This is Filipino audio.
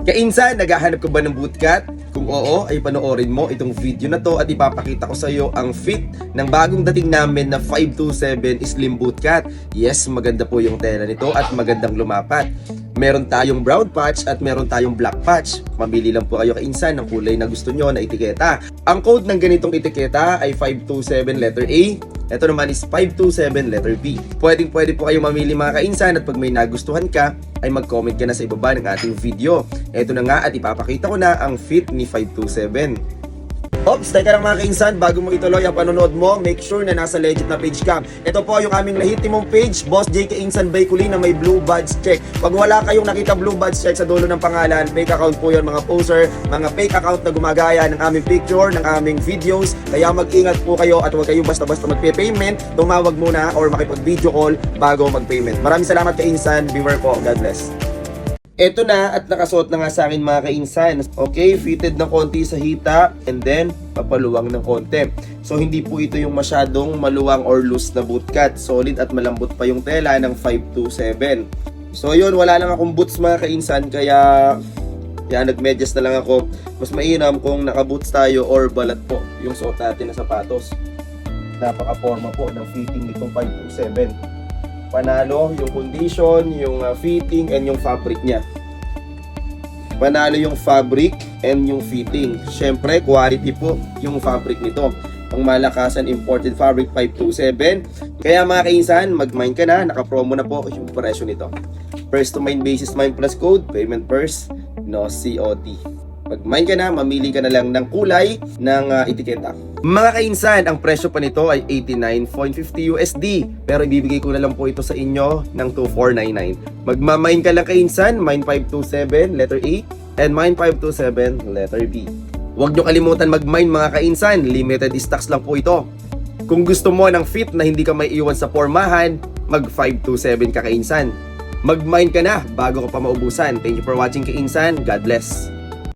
Kainsan, naghahanap ka ba ng bootcut? Kung oo, ay panoorin mo itong video na to at ipapakita ko sa iyo ang fit ng bagong dating namin na 527 Slim Bootcut. Yes, maganda po yung tela nito at magandang lumapat. Meron tayong brown patch at meron tayong black patch. Mamili lang po kayo kainsan ng kulay na gusto nyo na etiketa. Ang code ng ganitong etiketa ay 527 letter A. Ito naman is 527 letter B. Pwede po kayo mamili mga kainsan at pag may nagustuhan ka, ay mag-comment ka na sa ibaba ng ating video. Ito na nga at ipapakita ko na ang fit ni 527. Ops, teka lang mga kainsan, bago mo ituloy ang panonood mo, make sure na nasa legit na page ka. Ito po yung aming lehitimong page, Boss J. Kainsan Bakery na may blue badge check. Pag wala kayong nakita blue badge check sa dulo ng pangalan, fake account po yun mga poser, mga fake account na gumagaya ng aming picture, ng aming videos. Kaya mag-ingat po kayo at huwag kayong basta-basta magpe-payment, tumawag muna or makipag-video call bago mag-payment. Maraming salamat kainsan, beware po, God bless. Eto na at nakasuot na nga sa akin mga kainsan. Okay, fitted ng konti sa hita and then papaluwang ng konti. So hindi po ito yung masyadong maluwang or loose na bootcut. Solid at malambot pa yung tela ng 527. So yun, wala lang akong boots mga kainsan kaya nagmedyas na lang ako. Mas mainam kung naka-boots tayo or balat po yung suot natin na sapatos. Napaka-forma po ng fitting nitong 527. Panalo yung condition, yung fitting, and yung fabric niya. Panalo yung fabric and yung fitting. Syempre, quality po yung fabric nito. Ang malakasan imported fabric 527. Kaya mga kainsan, mag-mine ka na. Naka-promo na po yung presyo nito. First to mine basis mine plus code, payment first, no COT. Mag-mine ka na, mamili ka na lang ng kulay ng etiketa. Mga kainsan, ang presyo pa nito ay 89.50 USD. Pero ibibigay ko na lang po ito sa inyo ng 2499. Magmamine ka lang kainsan, mine 527 letter A and mine 527 letter B. Huwag nyo kalimutan mag-mine mga kainsan, limited stocks lang po ito. Kung gusto mo ng fit na hindi ka may iwan sa pormahan, mag 527 ka kainsan. Mag-mine ka na bago ka pa maubusan. Thank you for watching kainsan. God bless.